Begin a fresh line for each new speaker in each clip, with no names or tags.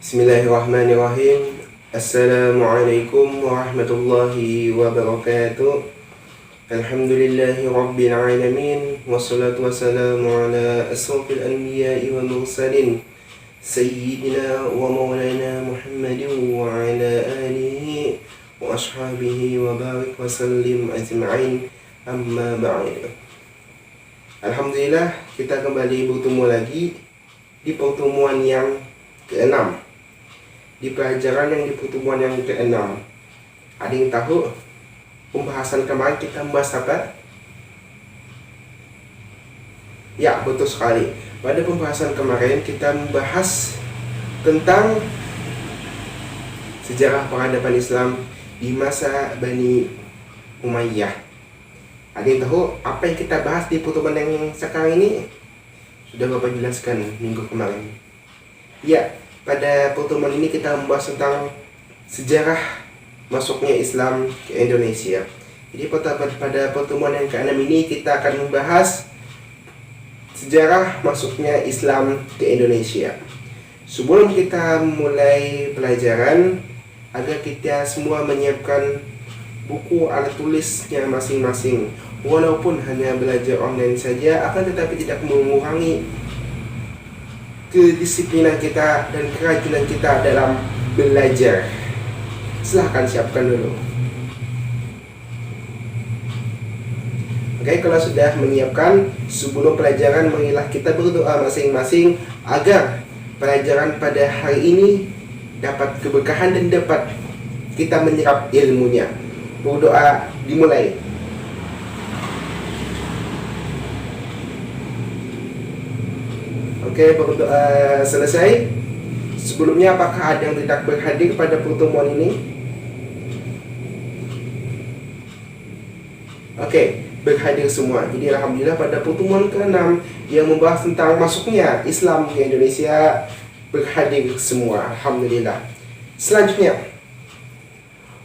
Bismillahirrahmanirrahim. Assalamualaikum warahmatullahi wabarakatuh. Alhamdulillahi rabbil alamin. Wassalatu wassalamu ala asrafil anbiya'i wal mursalin Sayyidina wa maulana Muhammadin wa ala alihi wa ashabihi wa barik wa sallim ajma'in. Amma ba'd. Alhamdulillah, kita kembali bertemu lagi di pertemuan yang ke-6. Di pelajaran yang di pertemuan yang ke-6, ada yang tahu pembahasan kemarin kita membahas apa? Ya, betul sekali. Pada pembahasan kemarin kita membahas tentang sejarah peradaban Islam di masa Bani Umayyah. Ada yang tahu apa yang kita bahas di pertemuan yang sekarang ini? Sudah Bapak jelaskan minggu kemarin. Ya, pada pertemuan ini kita membahas tentang sejarah masuknya Islam ke Indonesia. Jadi pada pertemuan yang ke-6 ini kita akan membahas sejarah masuknya Islam ke Indonesia. Sebelum kita mulai pelajaran, agar kita semua menyiapkan buku alat tulisnya masing-masing. Walaupun hanya belajar online saja, akan tetapi tidak mengurangi kedisiplinan kita dan kerajinan kita dalam belajar. Silahkan siapkan dulu. Oke, kalau sudah menyiapkan, sebelum pelajaran marilah kita berdoa masing-masing agar pelajaran pada hari ini dapat keberkahan dan dapat kita menyerap ilmunya. Berdoa dimulai. Oke, berdoa selesai. Sebelumnya, apakah ada yang tidak berhadir pada pertemuan ini? Oke, berhadir semua. Jadi alhamdulillah pada pertemuan ke-6 yang membahas tentang masuknya Islam ke Indonesia, berhadir semua. Alhamdulillah. Selanjutnya,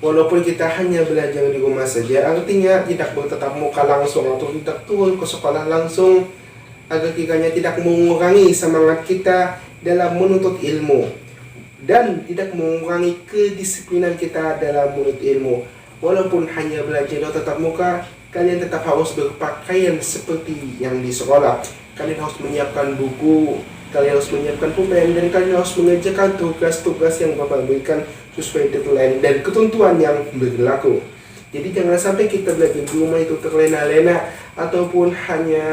walaupun kita hanya belajar di rumah saja, artinya tidak bertatap muka langsung atau tidak turun ke sekolah langsung, agar kiranya tidak mengurangi semangat kita dalam menuntut ilmu dan tidak mengurangi kedisiplinan kita dalam menuntut ilmu. Walaupun hanya belajar tatap muka, kalian tetap harus berpakaian seperti yang di sekolah. Kalian harus menyiapkan buku, kalian harus menyiapkan pulpen, dan kalian harus mengerjakan tugas-tugas yang Bapak berikan sesuai deadline dan ketentuan yang berlaku. Jadi jangan sampai kita belajar di rumah itu terlena-lena ataupun hanya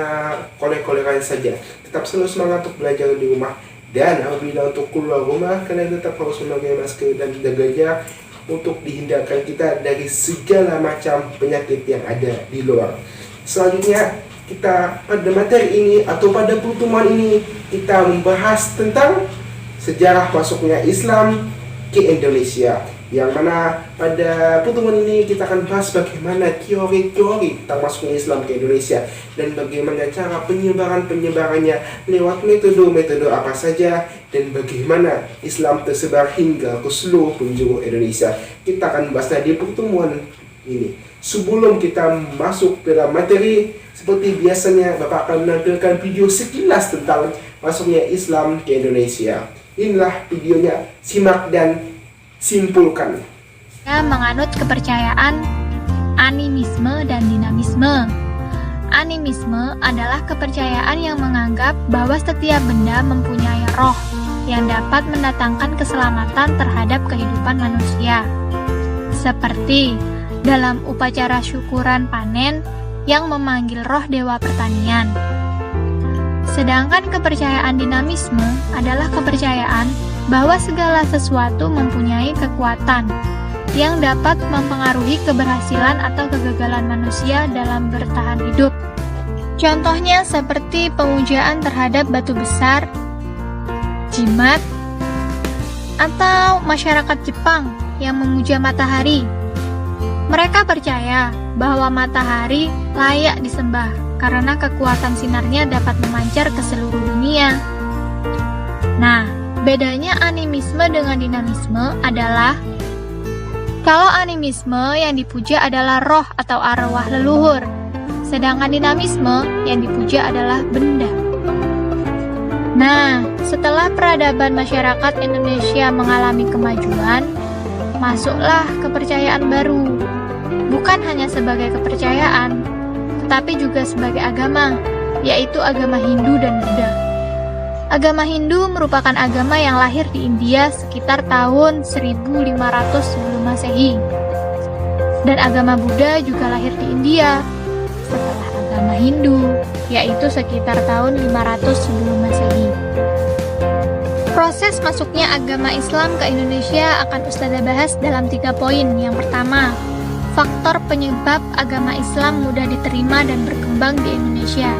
kolek-kolekan saja. Tetap selalu semangat untuk belajar di rumah. Dan apabila untuk keluar rumah, kalian tetap harus memakai masker dan jaga jarak untuk dihindarkan kita dari segala macam penyakit yang ada di luar. Selanjutnya, kita pada materi ini atau pada pertemuan ini kita membahas tentang sejarah masuknya Islam ke Indonesia, yang mana pada pertemuan ini kita akan bahas bagaimana teori-teori tentang masuknya Islam ke Indonesia dan bagaimana cara penyebarannya lewat metode-metode apa saja dan bagaimana Islam tersebar hingga ke seluruh penjuru Indonesia. Kita akan bahasnya di pertemuan ini. Sebelum kita masuk dalam materi, seperti biasanya Bapak akan menampilkan video sekilas tentang masuknya Islam ke Indonesia. Inilah videonya, simak dan simpulkan.
Menganut kepercayaan animisme dan dinamisme. Animisme adalah kepercayaan yang menganggap bahwa setiap benda mempunyai roh yang dapat mendatangkan keselamatan terhadap kehidupan manusia. Seperti dalam upacara syukuran panen yang memanggil roh dewa pertanian. Sedangkan kepercayaan dinamisme adalah kepercayaan bahwa segala sesuatu mempunyai kekuatan yang dapat mempengaruhi keberhasilan atau kegagalan manusia dalam bertahan hidup. Contohnya seperti pemujaan terhadap batu besar, jimat, atau masyarakat Jepang yang memuja matahari. Mereka percaya bahwa matahari layak disembah karena kekuatan sinarnya dapat memancar ke seluruh dunia. Nah, bedanya animisme dengan dinamisme adalah kalau animisme yang dipuja adalah roh atau arwah leluhur, sedangkan dinamisme yang dipuja adalah benda. Nah, setelah peradaban masyarakat Indonesia mengalami kemajuan, masuklah kepercayaan baru. Bukan hanya sebagai kepercayaan, tetapi juga sebagai agama, yaitu agama Hindu dan Buddha. Agama Hindu merupakan agama yang lahir di India sekitar tahun 1500 sebelum Masehi. Dan agama Buddha juga lahir di India setelah agama Hindu, yaitu sekitar tahun 500 sebelum Masehi. Proses masuknya agama Islam ke Indonesia akan Ustazah bahas dalam 3 poin. Yang pertama, faktor penyebab agama Islam mudah diterima dan berkembang di Indonesia.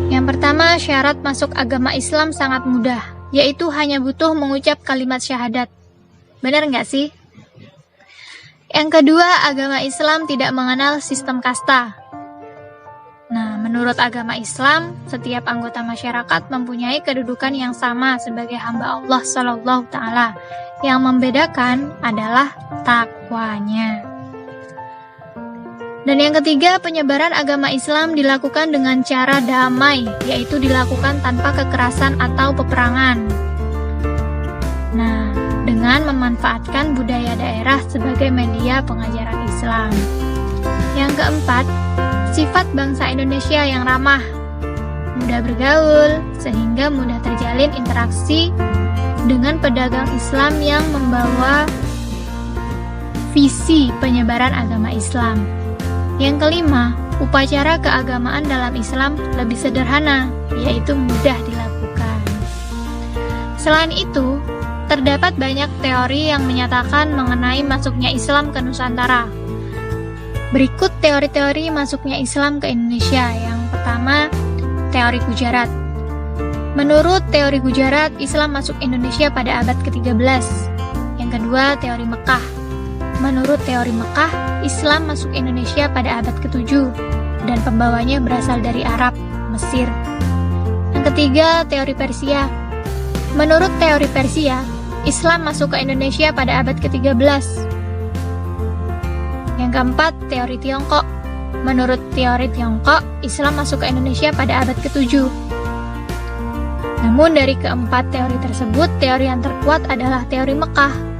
Yang pertama, syarat masuk agama Islam sangat mudah, yaitu hanya butuh mengucap kalimat syahadat. Benar nggak sih? Yang kedua, agama Islam tidak mengenal sistem kasta. Nah, menurut agama Islam, setiap anggota masyarakat mempunyai kedudukan yang sama sebagai hamba Allah Subhanahu Ta'ala. Yang membedakan adalah takwanya. Dan yang ketiga, penyebaran agama Islam dilakukan dengan cara damai, yaitu dilakukan tanpa kekerasan atau peperangan. Nah, dengan memanfaatkan budaya daerah sebagai media pengajaran Islam. Yang keempat, sifat bangsa Indonesia yang ramah, mudah bergaul, sehingga mudah terjalin interaksi dengan pedagang Islam yang membawa visi penyebaran agama Islam. Yang kelima, upacara keagamaan dalam Islam lebih sederhana, yaitu mudah dilakukan. Selain itu, terdapat banyak teori yang menyatakan mengenai masuknya Islam ke Nusantara. Berikut teori-teori masuknya Islam ke Indonesia. Yang pertama, teori Gujarat. Menurut teori Gujarat, Islam masuk Indonesia pada abad ke-13. Yang kedua, teori Mekah. Menurut teori Mekah, Islam masuk Indonesia pada abad ke-7 dan pembawanya berasal dari Arab, Mesir. Yang ketiga, teori Persia. Menurut teori Persia, Islam masuk ke Indonesia pada abad ke-13. Yang keempat, teori Tiongkok. Menurut teori Tiongkok, Islam masuk ke Indonesia pada abad ke-7. Namun dari keempat teori tersebut, teori yang terkuat adalah teori Mekah.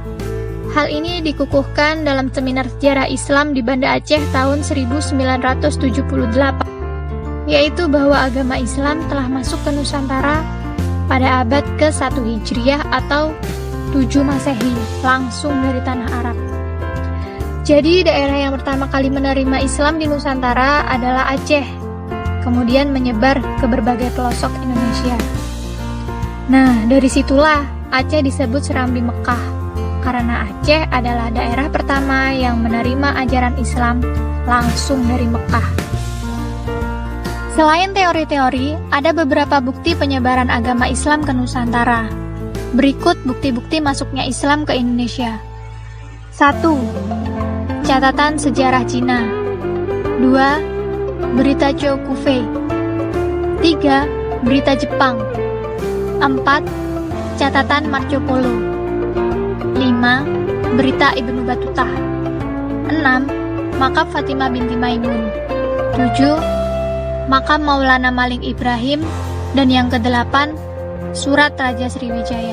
Hal ini dikukuhkan dalam seminar sejarah Islam di Banda Aceh tahun 1978, yaitu bahwa agama Islam telah masuk ke Nusantara pada abad ke-1 Hijriah atau 7 Masehi, langsung dari tanah Arab. Jadi daerah yang pertama kali menerima Islam di Nusantara adalah Aceh, kemudian menyebar ke berbagai pelosok Indonesia. Nah, dari situlah Aceh disebut Serambi Mekah, karena Aceh adalah daerah pertama yang menerima ajaran Islam langsung dari Mekah. Selain teori-teori, ada beberapa bukti penyebaran agama Islam ke Nusantara. Berikut bukti-bukti masuknya Islam ke Indonesia. 1. Catatan sejarah Cina. 2. Berita Chow Kufei. 3. Berita Jepang. 4. Catatan Marco Polo. 5. Berita Ibnu Battuta. 6. Makam Fatimah binti Maimun. 7. Makam Maulana Malik Ibrahim. Dan yang ke-8, Surat Raja Sriwijaya.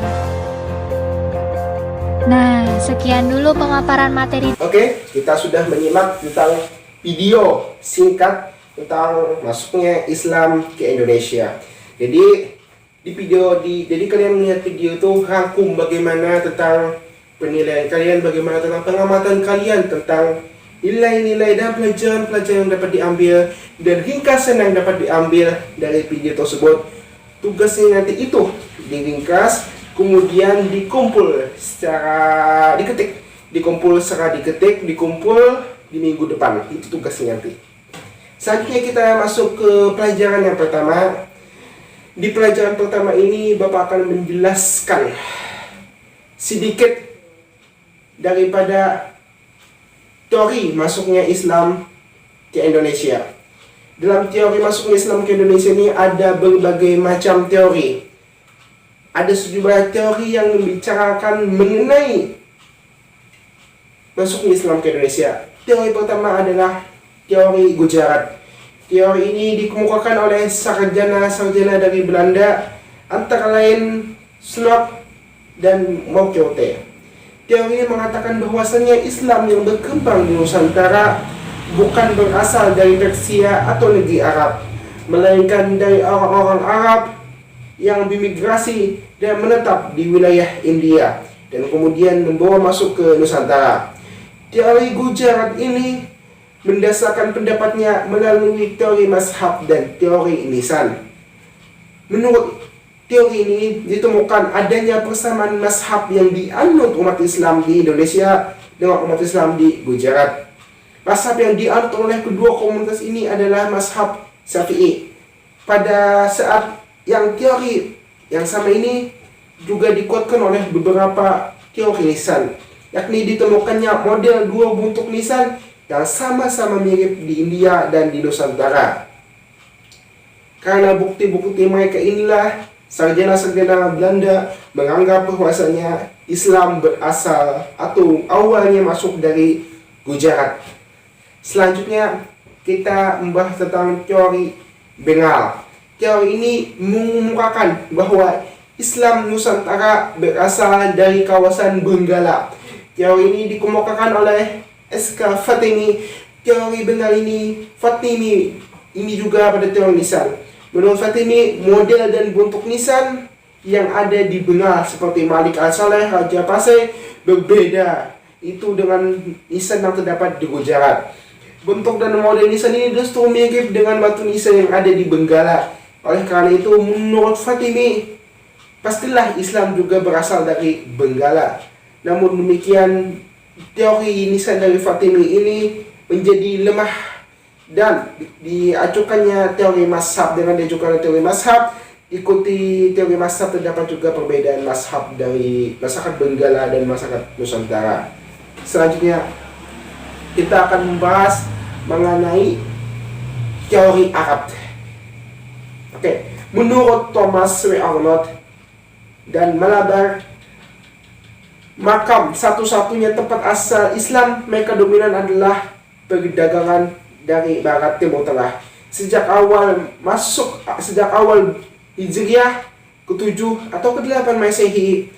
Nah, sekian dulu pemaparan materi.
Oke, kita sudah menyimak tentang video singkat tentang masuknya Islam ke Indonesia. Jadi kalian melihat video itu rangkum bagaimana tentang penilaian kalian, bagaimana tentang pengamatan kalian tentang nilai-nilai dan pelajaran-pelajaran yang dapat diambil dan ringkasan yang dapat diambil dari video tersebut. Tugasnya nanti itu diringkas, kemudian dikumpul secara diketik dikumpul di minggu depan. Itu tugasnya nanti. Selanjutnya kita masuk ke pelajaran yang pertama. Di pelajaran pertama ini Bapak akan menjelaskan sedikit daripada teori masuknya Islam ke Indonesia. Dalam teori masuknya Islam ke Indonesia ini ada berbagai macam teori. Ada sejumlah teori yang membicarakan mengenai masuknya Islam ke Indonesia. Teori pertama adalah teori Gujarat. Teori ini dikemukakan oleh sarjana-sarjana dari Belanda, antara lain Slot dan Mokyote. Teori ini mengatakan bahwasannya Islam yang berkembang di Nusantara bukan berasal dari Persia atau negeri Arab, melainkan dari orang-orang Arab yang bermigrasi dan menetap di wilayah India dan kemudian membawa masuk ke Nusantara. Teori Gujarat ini mendasarkan pendapatnya melalui teori mazhab dan teori lisan. Menurut teori ini ditemukan adanya persamaan mazhab yang dianut umat Islam di Indonesia dengan umat Islam di Gujarat. Mazhab yang dianut oleh kedua komunitas ini adalah mazhab Syafi'i. Pada saat yang teori yang sama ini juga dikuatkan oleh beberapa teori lisan, yakni ditemukannya model dua bentuk lisan yang sama-sama mirip di India dan di Nusantara. Karena bukti-bukti mereka inilah, sarjana-sarjana Belanda menganggap bahwasanya Islam berasal atau awalnya masuk dari Gujarat. Selanjutnya kita membahas tentang teori Bengal. Teori ini mengemukakan bahwa Islam Nusantara berasal dari kawasan Benggala. Teori ini dikemukakan oleh S.K. Fatimi. Teori Bengal ini, Fatimi ini juga pada teori lisan. Menurut Fatimi, model dan bentuk nisan yang ada di Bengal seperti Malik Al-Saleh, Raja Pasai berbeda itu dengan nisan yang terdapat di Gujarat. Bentuk dan model nisan ini justru mirip dengan batu nisan yang ada di Benggala. Oleh karena itu, menurut Fatimi, pastilah Islam juga berasal dari Benggala. Namun demikian, teori nisan dari Fatimi ini menjadi lemah dan diajukannya teori mazhab. Dengan diajukannya teori mazhab, ikuti teori mazhab terdapat juga perbedaan mazhab dari masyarakat Benggala dan masyarakat Nusantara. Selanjutnya kita akan membahas mengenai teori Arab. Menurut Thomas W. Arnold dan Malabar, makam satu-satunya tempat asal Islam mereka dominan adalah perdagangan dari barat timur tengah. Sejak awal Hijriah ke-7 atau ke-8 Masehi.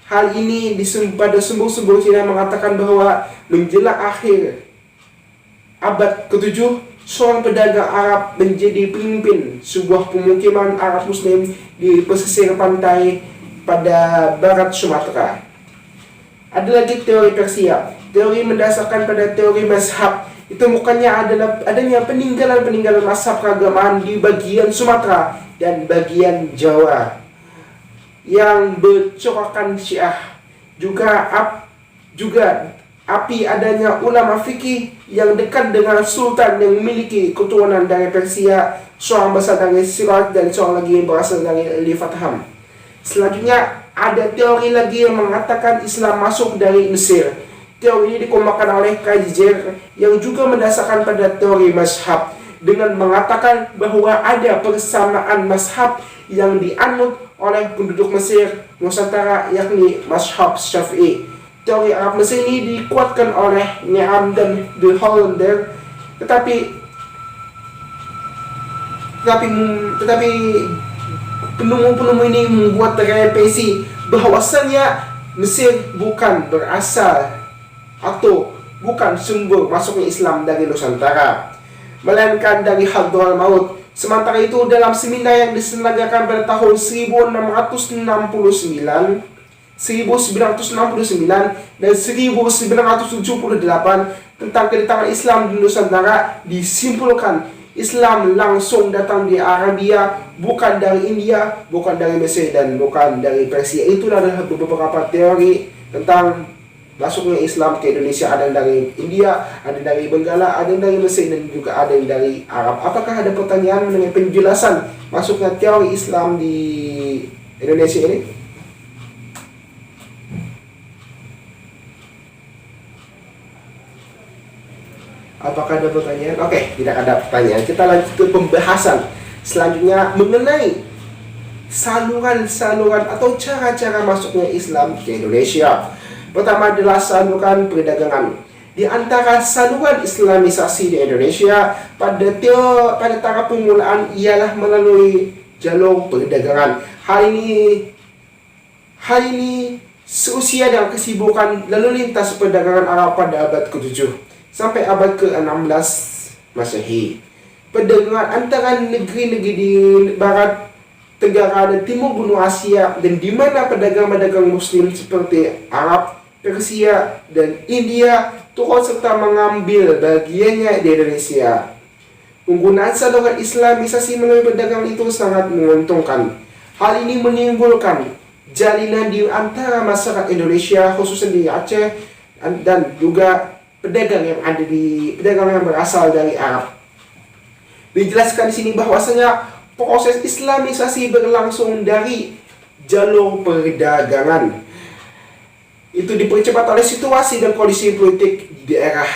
Hal ini pada sumber-sumber Cina mengatakan bahwa menjelang akhir abad ke-7, seorang pedagang Arab menjadi pemimpin sebuah pemukiman Arab Muslim di pesisir pantai pada barat Sumatera. Ada lagi teori Persia. Teori mendasarkan pada teori mazhab. Ditemukannya adalah adanya peninggalan-peninggalan mazhab keagamaan di bagian Sumatera dan bagian Jawa yang bercorakkan Syiah. Juga api adanya ulama fikih yang dekat dengan sultan yang memiliki keturunan dari Persia, seorang berasal dari Sirat dan seorang lagi yang berasal dari Lifatham. Selanjutnya ada teori lagi yang mengatakan Islam masuk dari Mesir. Teori ini dikemukakan oleh Kaiser yang juga mendasarkan pada teori mazhab dengan mengatakan bahwa ada persamaan mazhab yang dianut oleh penduduk Mesir Nusantara, yakni mazhab Syafi'i. Teori Arab Mesir ini dikuatkan oleh Neam dan De Hollander, tetapi penemu-penemu ini membuat terefleksi bahwasannya Mesir bukan berasal atau bukan sumber masuknya Islam dari Nusantara, melainkan dari Hadramaut. Sementara itu, dalam seminar yang diselenggarakan pada tahun 1969 dan 1978 tentang kedatangan Islam di Nusantara, disimpulkan Islam langsung datang di Arabia, bukan dari India, bukan dari Mesir, dan bukan dari Persia. Itulah adalah beberapa teori tentang masuknya Islam ke Indonesia. Ada yang dari India, ada dari Benggala, ada yang dari Mesir, dan juga ada yang dari Arab. Apakah ada pertanyaan mengenai penjelasan masuknya teori Islam di Indonesia ini? Apakah ada pertanyaan? Oke, tidak ada pertanyaan. Kita lanjut ke pembahasan selanjutnya mengenai saluran-saluran atau cara-cara masuknya Islam ke Indonesia. Pertama adalah saluran perdagangan. Di antara saluran Islamisasi di Indonesia pada tahap permulaan ialah melalui jalur perdagangan. Hal ini seusia dengan kesibukan lalu lintas perdagangan Arab pada abad ke-7 sampai abad ke-16 Masehi. Perdagangan antara negeri-negeri di Barat Tenggara dan Timur Benua Asia, dan di mana pedagang-pedagang Muslim seperti Arab, Persia, dan India turut serta mengambil bagiannya di Indonesia. Penggunaan saluran Islamisasi melalui perdagangan itu sangat menguntungkan. Hal ini menimbulkan jalinan di antara masyarakat Indonesia, khususnya di Aceh, dan juga pedagang yang berasal dari Arab. Dijelaskan di sini bahwasanya proses Islamisasi berlangsung dari jalur perdagangan. Itu dipercepat oleh situasi dan kondisi politik di daerah.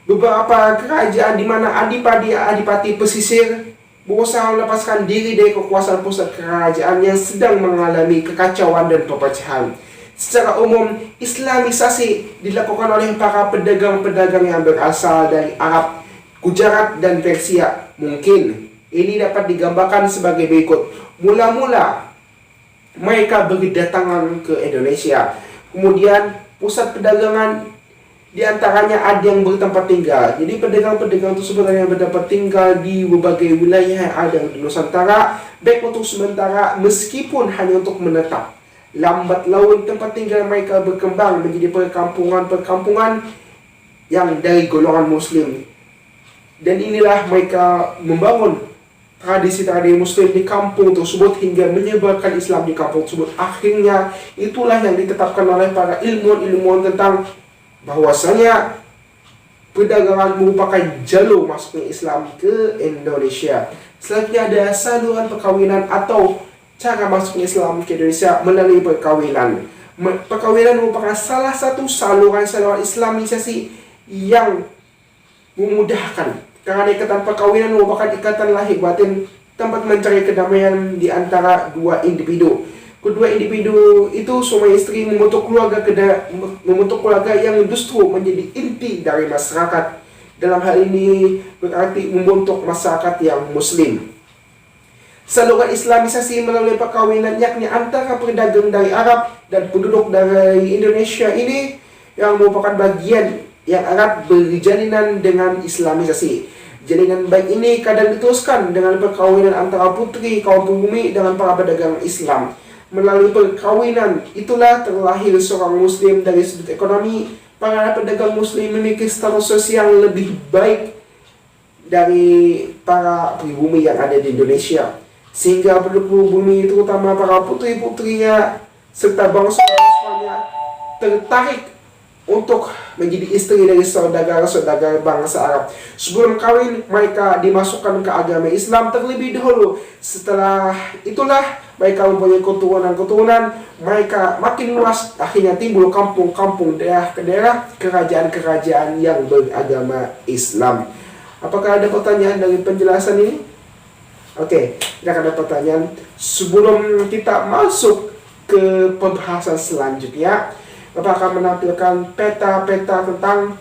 Beberapa kerajaan di mana adipati pesisir berusaha melepaskan diri dari kekuasaan pusat kerajaan yang sedang mengalami kekacauan dan perpecahan. Secara umum, Islamisasi dilakukan oleh para pedagang-pedagang yang berasal dari Arab, Gujarat, dan Persia. Mungkin ini dapat digambarkan sebagai berikut. Mula-mula mereka berdatangan ke Indonesia. Kemudian pusat perdagangan di antaranya ada yang bertempat tinggal. Jadi pedagang-pedagang tersebut ada yang bertempat tinggal di berbagai wilayah yang ada di Nusantara, baik untuk sementara meskipun hanya untuk menetap. Lambat laun tempat tinggal mereka berkembang menjadi perkampungan-perkampungan yang dari golongan Muslim. Dan inilah mereka membangun tradisi-tradisi Muslim di kampung tersebut hingga menyebarkan Islam di kampung tersebut. Akhirnya itulah yang ditetapkan oleh para ilmuwan tentang bahwasanya perdagangan merupakan jalur masuknya Islam ke Indonesia. Selanjutnya ada saluran perkawinan atau cara masuknya Islam ke Indonesia melalui perkawinan. Perkawinan merupakan salah satu saluran Islamisasi yang memudahkan, karena ikatan perkawinan merupakan ikatan lahir batin, tempat mencari kedamaian di antara dua individu. Kedua individu itu suami istri membentuk keluarga yang justru menjadi inti dari masyarakat. Dalam hal ini berarti membentuk masyarakat yang Muslim. Saluran Islamisasi melalui perkawinan yakni antara pedagang dari Arab dan penduduk dari Indonesia ini yang merupakan bagian yang erat berjalinan dengan Islamisasi. Jalinan baik ini kadang diteruskan dengan perkawinan antara putri kaum pribumi dengan para pedagang Islam. Melalui perkawinan itulah terlahir seorang Muslim. Dari sudut ekonomi, para pedagang Muslim memiliki status sosial yang lebih baik dari para pribumi yang ada di Indonesia, sehingga penduduk bumi terutama para putri-putrinya serta bangsa-bangsanya tertarik untuk menjadi istri dari saudara-saudara bangsa Arab. Sebelum kawin, mereka dimasukkan ke agama Islam terlebih dahulu. Setelah itulah mereka mempunyai keturunan, mereka makin luas. Akhirnya timbul kampung-kampung, daerah ke daerah, kerajaan-kerajaan yang beragama Islam. Apakah ada pertanyaan dari penjelasan ini? Oke, tidak ada pertanyaan. Sebelum kita masuk ke pembahasan selanjutnya, Bapak akan menampilkan peta-peta tentang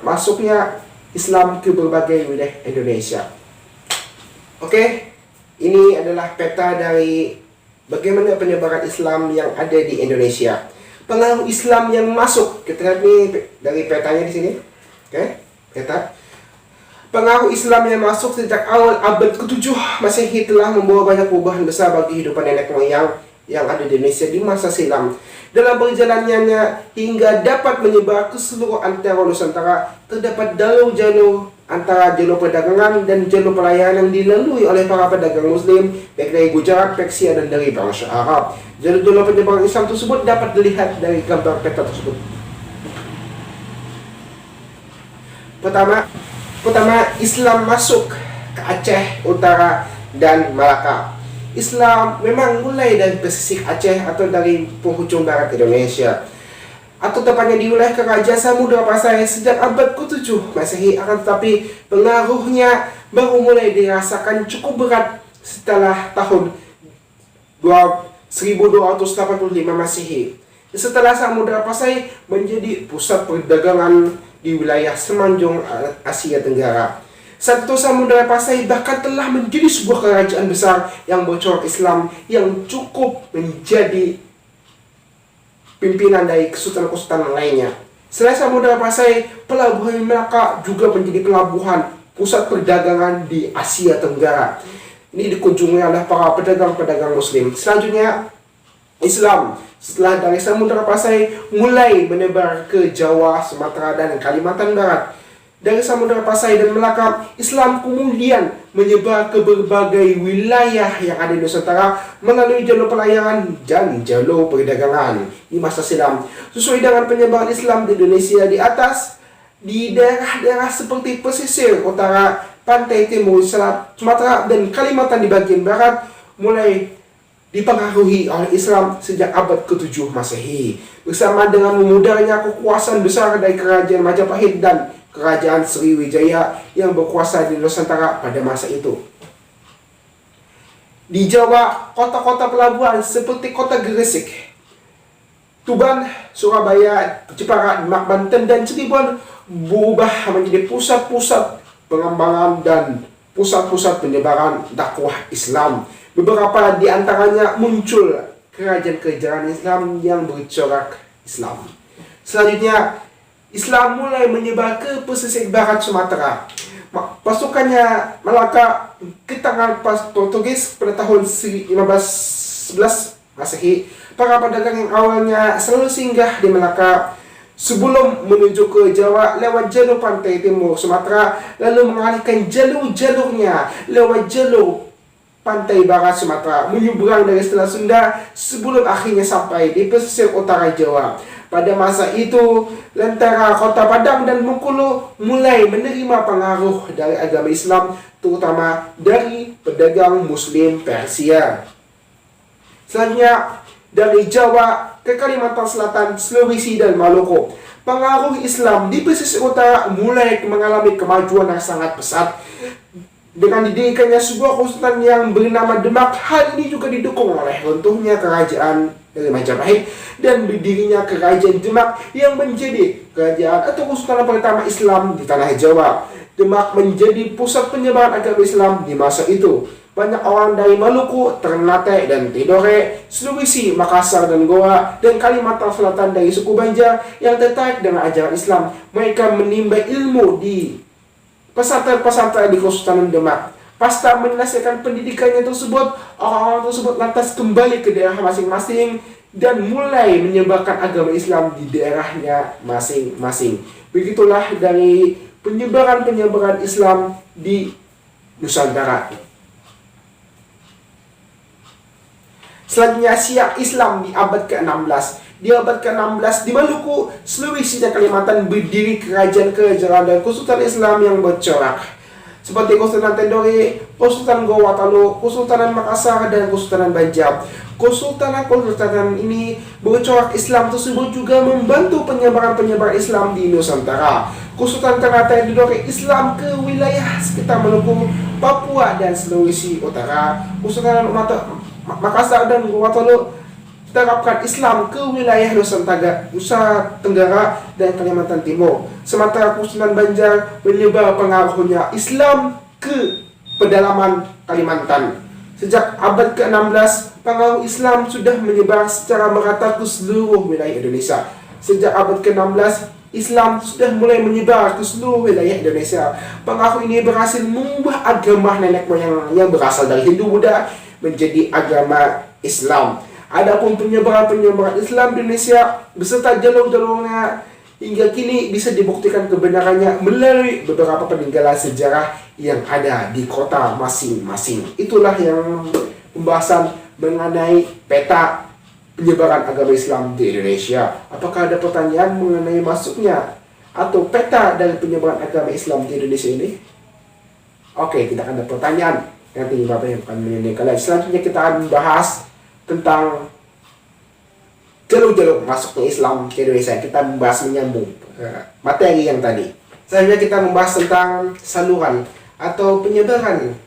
masuknya Islam ke berbagai wilayah Indonesia. Oke, ini adalah peta dari bagaimana penyebaran Islam yang ada di Indonesia. Pengaruh Islam yang masuk, kita lihat nih dari petanya di sini. Oke, peta. Pengaruh Islam yang masuk sejak awal abad ke-7 Masehi telah membawa banyak perubahan besar bagi kehidupan nenek moyang yang ada di Indonesia di masa silam. Dalam perjalanannya hingga dapat menyebar ke seluruh antara Nusantara, terdapat jalur-jalur antara jalur perdagangan dan jalur pelayanan yang dilalui oleh para pedagang Muslim, baik dari Gujarat, Persia, dan dari bangsa Arab. Jalur-jalur penyebaran Islam tersebut dapat dilihat dari gambar peta tersebut. Pertama, Islam masuk ke Aceh Utara dan Malaka. Islam memang mulai dari pesisir Aceh atau dari penghujung barat Indonesia, atau tepatnya di wilayah Kerajaan Samudra Pasai sejak abad ke-7 Masehi. Akan tetapi pengaruhnya baru mulai dirasakan cukup berat setelah tahun 1285 Masehi. Setelah Samudra Pasai menjadi pusat perdagangan di wilayah semenanjung Asia Tenggara. Saat itu Samudra Pasai bahkan telah menjadi sebuah kerajaan besar yang bercorak Islam yang cukup menjadi pimpinan dari kesultanan-kesultanan lainnya. Selain Samudra Pasai, pelabuhan Melaka juga menjadi pelabuhan pusat perdagangan di Asia Tenggara. Ini dikunjungi oleh para pedagang-pedagang Muslim. Selanjutnya, Islam setelah dari Samudra Pasai mulai menebar ke Jawa, Sumatera, dan Kalimantan Barat. Dari Samudra Pasai dan Melaka, Islam kemudian menyebar ke berbagai wilayah yang ada di Nusantara melalui jalur pelayaran dan jalur perdagangan di masa silam. Sesuai dengan penyebaran Islam di Indonesia di atas, di daerah-daerah seperti pesisir utara, pantai timur, Sumatera, dan Kalimantan di bagian barat mulai dipengaruhi oleh Islam sejak abad ke-7 Masehi. Bersama dengan memudarnya kekuasaan besar dari Kerajaan Majapahit dan Kerajaan Sriwijaya yang berkuasa di Nusantara pada masa itu. Di Jawa, kota-kota pelabuhan seperti kota Gresik, Tuban, Surabaya, Jepara, Demak, Banten, dan Cirebon berubah menjadi pusat-pusat pengembangan dan pusat-pusat penyebaran dakwah Islam. Beberapa di antaranya muncul kerajaan-kerajaan Islam yang bercorak Islam. Selanjutnya, Islam mulai menyebar ke pesisir barat Sumatera. Pasukannya Melaka ke tangan Portugis pada tahun 1511 Masehi. Para pedagang yang awalnya selalu singgah di Melaka sebelum menuju ke Jawa lewat jalur pantai timur Sumatera, lalu mengalihkan jalur-jalurnya lewat jalur pantai barat Sumatera, menyeberang dari Selat Sunda sebelum akhirnya sampai di pesisir utara Jawa. Pada masa itu, lentera Kota Padang dan Bengkulu mulai menerima pengaruh dari agama Islam, terutama dari pedagang Muslim Persia. Selanjutnya, dari Jawa ke Kalimantan Selatan, Sulawesi, dan Maluku, pengaruh Islam di pesisir utara mulai mengalami kemajuan yang sangat pesat. Dengan didirikannya sebuah kesultanan yang bernama Demak, hal ini juga didukung oleh runtuhnya kerajaan dari Majapahit dan berdirinya kerajaan Demak yang menjadi kerajaan atau kesultanan pertama Islam di tanah Jawa. Demak menjadi pusat penyebaran agama Islam di masa itu. Banyak orang dari Maluku, Ternate, dan Tidore, Sulawesi, Makassar, dan Goa, dan Kalimantan Selatan dari suku Banjar yang tertarik dengan ajaran Islam. Mereka menimba ilmu di pesantren-pesantren di Kesultanan Demak. Pasca menyelesaikan pendidikannya tersebut, orang-orang tersebut lantas kembali ke daerah masing-masing dan mulai menyebarkan agama Islam di daerahnya masing-masing. Begitulah dari penyebaran Islam di Nusantara. Selanjutnya, Syiah Islam di abad ke-16. Di abad ke-16 di Maluku, Sulawesi, dan Kalimantan berdiri kerajaan-kerajaan dan kesultanan Islam yang bercorak, seperti Kesultanan Tidore, Kesultanan Goa Talu, Kesultanan Makassar, dan Kesultanan Banjar. Kesultanan ini bercorak Islam tersebut juga membantu penyebaran Islam di Nusantara. Kesultanan Ternate Tidore Islam ke wilayah sekitar Maluku, Papua, dan Sulawesi Utara. Kesultanan Makassar dan Goa Talu terapkan Islam ke wilayah Nusa Tenggara dan Kalimantan Timur. Sementara Kesultanan Banjar menyebar pengaruhnya Islam ke pedalaman Kalimantan. Sejak abad ke-16, pengaruh Islam sudah menyebar secara merata ke seluruh wilayah Indonesia. Sejak abad ke-16, Islam sudah mulai menyebar ke seluruh wilayah Indonesia. Pengaruh ini berhasil mengubah agama nenek moyang yang berasal dari Hindu-Buddha menjadi agama Islam. Adapun penyebaran Islam di Indonesia beserta jalur-jalurnya hingga kini bisa dibuktikan kebenarannya melalui beberapa peninggalan sejarah yang ada di kota masing-masing. Itulah yang pembahasan mengenai peta penyebaran agama Islam di Indonesia. Apakah ada pertanyaan mengenai masuknya atau peta dari penyebaran agama Islam di Indonesia ini? Oke, kita akan ada pertanyaan. Nanti Bapak yang akan menilai kalian. Selanjutnya kita akan membahas tentang jalur-jalur masuknya Islam ke Indonesia. Kita membahas menyambung materi yang tadi. Selanjutnya kita membahas tentang saluran atau penyebaran.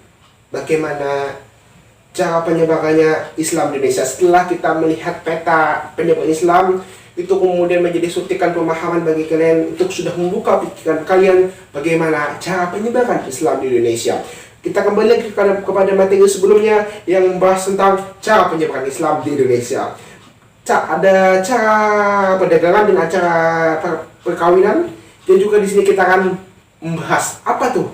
Bagaimana cara penyebarannya Islam di Indonesia. Setelah kita melihat peta penyebaran Islam itu kemudian menjadi suntikan pemahaman bagi kalian untuk sudah membuka pikiran kalian bagaimana cara penyebaran Islam di Indonesia. Kita kembali lagi kepada materi sebelumnya yang membahas tentang cara penyebaran Islam di Indonesia. Ada cara perdagangan dan acara perkawinan, dan juga di sini kita akan membahas apa tuh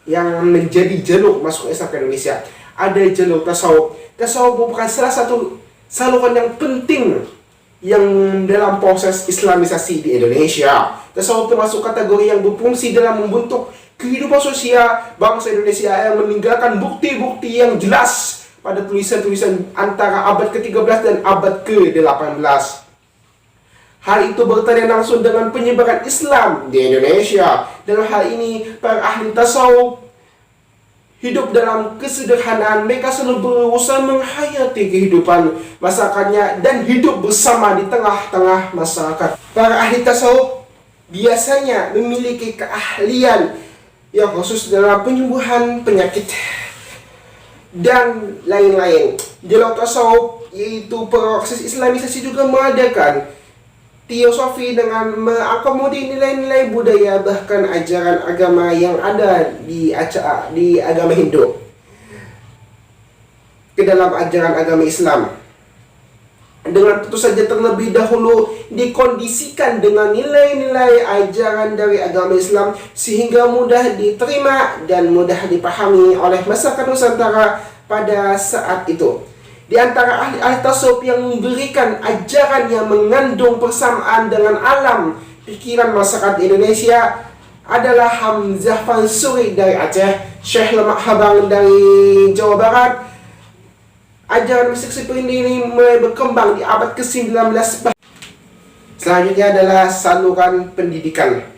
yang menjadi jalur masuk Islam ke Indonesia. Ada jalur tasawuf. Tasawuf merupakan salah satu saluran yang penting yang dalam proses Islamisasi di Indonesia. Tasawuf termasuk kategori yang berfungsi dalam membentuk kehidupan sosial bangsa Indonesia yang meninggalkan bukti-bukti yang jelas pada tulisan-tulisan antara abad ke-13 dan abad ke-18. Hal itu berkaitan langsung dengan penyebaran Islam di Indonesia. Dalam hal ini, para ahli tasawuf hidup dalam kesederhanaan. Mereka selalu berusaha menghayati kehidupan masyarakatnya dan hidup bersama di tengah-tengah masyarakat. Para ahli tasawuf biasanya memiliki keahlian yang khusus dalam penyembuhan penyakit dan lain-lain. Jalur tasawuf yaitu proses Islamisasi juga mengadakan teosofi dengan mengakomodir nilai-nilai budaya bahkan ajaran agama yang ada di agama Hindu ke dalam ajaran agama Islam, dengan tentu saja terlebih dahulu dikondisikan dengan nilai-nilai ajaran dari agama Islam sehingga mudah diterima dan mudah dipahami oleh masyarakat Nusantara pada saat itu. Di antara ahli tasawuf yang memberikan ajaran yang mengandung persamaan dengan alam pikiran masyarakat Indonesia adalah Hamzah Fansuri dari Aceh, Syekh Lemak Habang dari Jawa Barat. Ajaran mistik seperti ini mulai berkembang di abad ke-19. Selanjutnya adalah saluran pendidikan.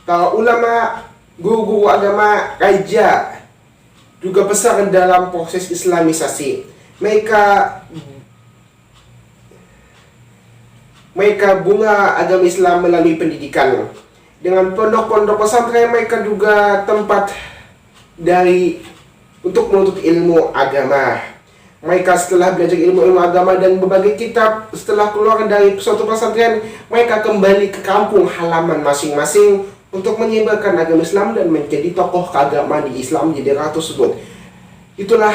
Para ulama, guru-guru agama, raja juga besar dalam proses Islamisasi. Mereka bunga agama Islam melalui pendidikan. Dengan pondok-pondok pesantren, mereka juga tempat untuk menuntut ilmu agama. Mereka setelah belajar ilmu agama dan berbagai kitab, setelah keluar dari suatu pesantren, mereka kembali ke kampung halaman masing-masing untuk menyebarkan agama Islam dan menjadi tokoh keagamaan di Islam di daerah tersebut. Itulah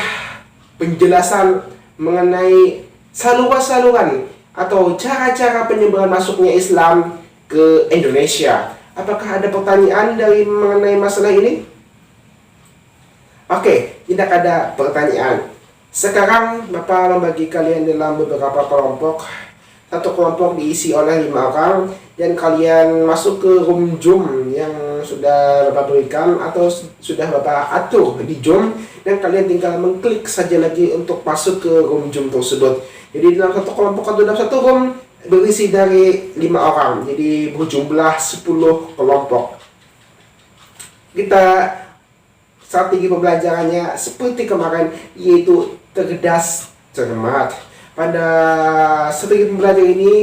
penjelasan mengenai saluran-saluran atau cara-cara penyebaran masuknya Islam ke Indonesia. Apakah ada pertanyaan mengenai masalah ini? Oke, tidak ada pertanyaan. Sekarang Bapak membagi kalian dalam beberapa kelompok. Satu kelompok diisi oleh 5 orang dan kalian masuk ke room Zoom yang sudah Bapak berikan atau sudah Bapak atur di Zoom, dan kalian tinggal mengklik saja lagi untuk masuk ke room Zoom tersebut. Jadi dalam satu kelompok atau dalam satu room berisi dari 5 orang, jadi berjumlah 10 kelompok. Kita strategi pembelajarannya seperti kemarin, yaitu cerdas cermat. Pada strategi pembelajaran ini,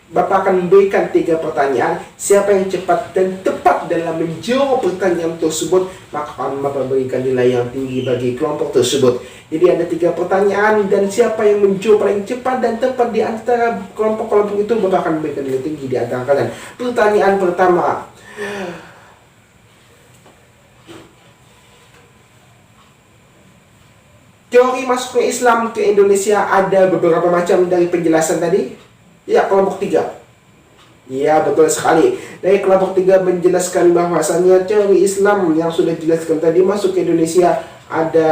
Bapak akan memberikan 3 pertanyaan. Siapa yang cepat dan tepat dalam menjawab pertanyaan tersebut, maka akan Bapak berikan nilai yang tinggi bagi kelompok tersebut. Jadi ada 3 pertanyaan, dan siapa yang menjawab paling cepat dan tepat di antara kelompok-kelompok itu, Bapak akan memberikan nilai tinggi di antara kalian. Pertanyaan pertama, teori masuknya Islam ke Indonesia ada beberapa macam dari penjelasan tadi. Ya, kelompok 3. Ya, betul sekali. Dari kelompok 3 menjelaskan bahwasannya teori Islam yang sudah dijelaskan tadi masuk ke Indonesia ada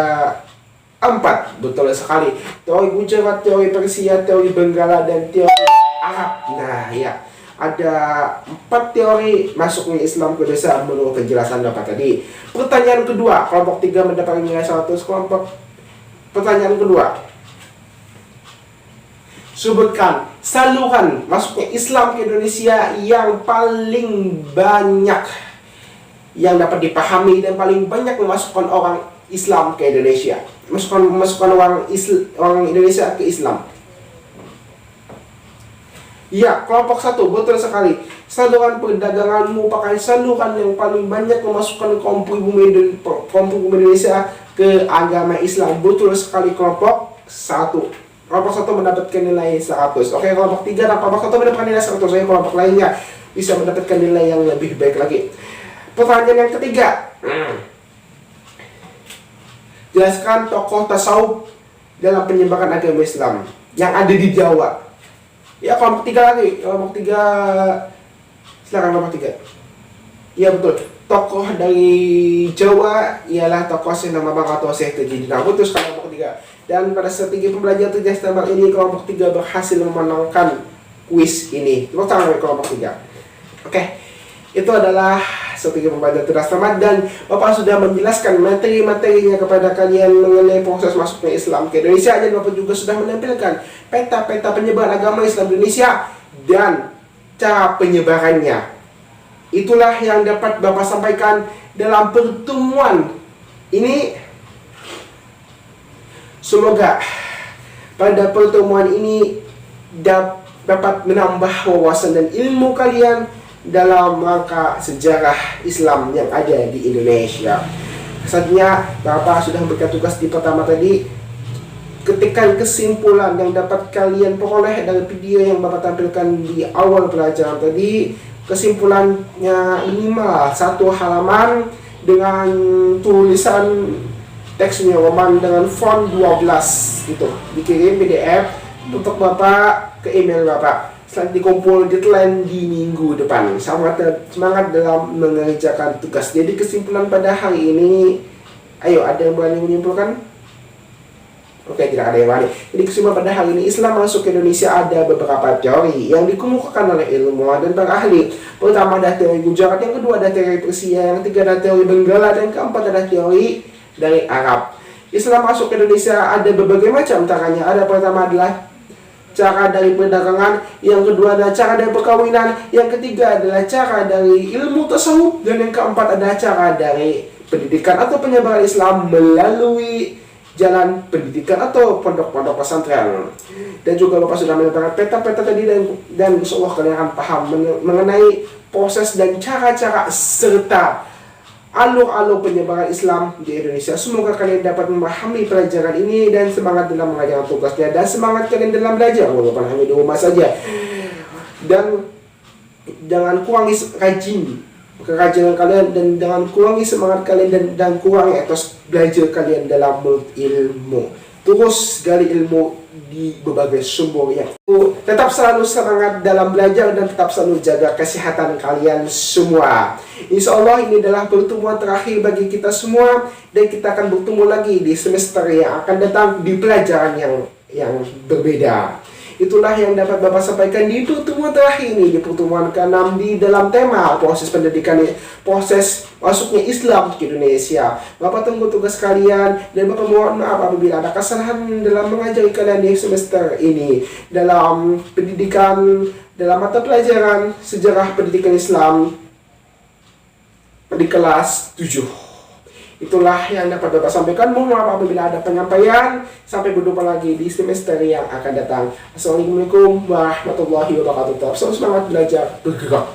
4. Betul sekali. Teori Gujarat, teori Persia, teori Benggala, dan teori Arab. Nah, ya. Ada 4 teori masuknya Islam ke Indonesia menurut penjelasan Bapak tadi. Pertanyaan kedua, kelompok 3 mendapatkan nilai 100 kelompok. Pertanyaan kedua, sebutkan saluran masuknya Islam ke Indonesia yang paling banyak yang dapat dipahami dan paling banyak memasukkan orang Islam ke Indonesia. Memasukkan orang Indonesia ke Islam. Ya, kelompok 1, betul sekali. Saluran perdagangan merupakan saluran yang paling banyak memasukkan kaum pribumi Indonesia ke agama Islam. Betul sekali, kelompok 1. kelompok 1 mendapatkan nilai 100. Oke, kelompok 3 dan kelompok 1 mendapatkan nilai 100. Jadi kelompok lainnya bisa mendapatkan nilai yang lebih baik lagi. Pertanyaan yang ketiga, jelaskan tokoh tasawuf dalam penyebaran agama Islam yang ada di Jawa. Ya, kelompok 3 lagi. Kelompok 3, silakan kelompok 3. Ya betul, tokoh dari Jawa ialah tokoh Syekh Bang atau Syekh Tajudin. Nah, putus kelompok 3. Dan pada strategi pembelajaran tugas tambah ini, kelompok 3 berhasil memenangkan kuis ini. Tepuk tangan kelompok 3. Oke, itu adalah strategi pembelajaran tugas tamat, dan Bapak sudah menjelaskan materi-materinya kepada kalian mengenai proses masuknya Islam ke Indonesia, dan Bapak juga sudah menampilkan peta-peta penyebaran agama Islam di Indonesia dan cara penyebarannya. Itulah yang dapat Bapak sampaikan dalam pertemuan ini. Semoga pada pertemuan ini dapat menambah wawasan dan ilmu kalian dalam rangka sejarah Islam yang ada di Indonesia. Selanjutnya, Bapak sudah memberikan tugas di pertama tadi. Ketikan kesimpulan yang dapat kalian peroleh dari video yang Bapak tampilkan di awal pelajaran tadi. Kesimpulannya minimal 1 halaman dengan tulisan teksnya roman dengan font 12 gitu. Dikirim PDF untuk Bapak ke email Bapak. Setelah dikumpul deadline di minggu depan. Semangat dalam mengerjakan tugas. Jadi kesimpulan pada hari ini, ayo, ada yang berani menyimpulkan? Oke, tidak ada yang berani. Jadi kesimpulan pada hari ini, Islam masuk ke Indonesia ada beberapa teori yang dikemukakan oleh ilmuwan dan para ahli. Pertama ada teori Gujarat, yang kedua ada teori Persia, yang ketiga ada teori Benggala, dan keempat ada teori dari Arab. Islam masuk ke Indonesia ada berbagai macam caranya. Ada pertama adalah cara dari perdagangan, yang kedua adalah cara dari perkawinan, yang ketiga adalah cara dari ilmu tasawuf, dan yang keempat adalah cara dari pendidikan atau penyebaran Islam melalui jalan pendidikan atau pondok-pondok pesantren. Dan juga Bapak sudah menetapkan peta-peta tadi, dan insya Allah kalian akan paham mengenai proses dan cara-cara serta alur-alur penyebaran Islam di Indonesia. Semoga kalian dapat memahami pelajaran ini dan semangat dalam mengajarkan tugasnya, dan semangat kalian dalam belajar walaupun hanya di rumah saja. Dan jangan kurangi kerajinan kalian, dan jangan kurangi semangat kalian, dan kurangi etos belajar kalian dalam ilmu. Terus gali ilmu di berbagai sumber yang tetap selalu semangat dalam belajar, dan tetap selalu jaga kesehatan kalian semua. Insya Allah ini adalah pertemuan terakhir bagi kita semua, dan kita akan bertemu lagi di semester yang akan datang di pelajaran yang berbeda. Itulah yang dapat Bapak sampaikan di pertemuan terakhir ini, di pertemuan ke-6 di dalam tema proses pendidikan, proses masuknya Islam ke Indonesia. Bapak tunggu tugas kalian, dan Bapak mohon maaf apabila ada kesalahan dalam mengajari kalian di semester ini dalam pendidikan, dalam mata pelajaran sejarah pendidikan Islam di kelas 7. Itulah yang dapat Bapak sampaikan. Mohon maaf apabila ada penyampaian. Sampai berjumpa lagi di semester yang akan datang. Assalamualaikum warahmatullahi wabarakatuh. Selamat semangat belajar, bergerak.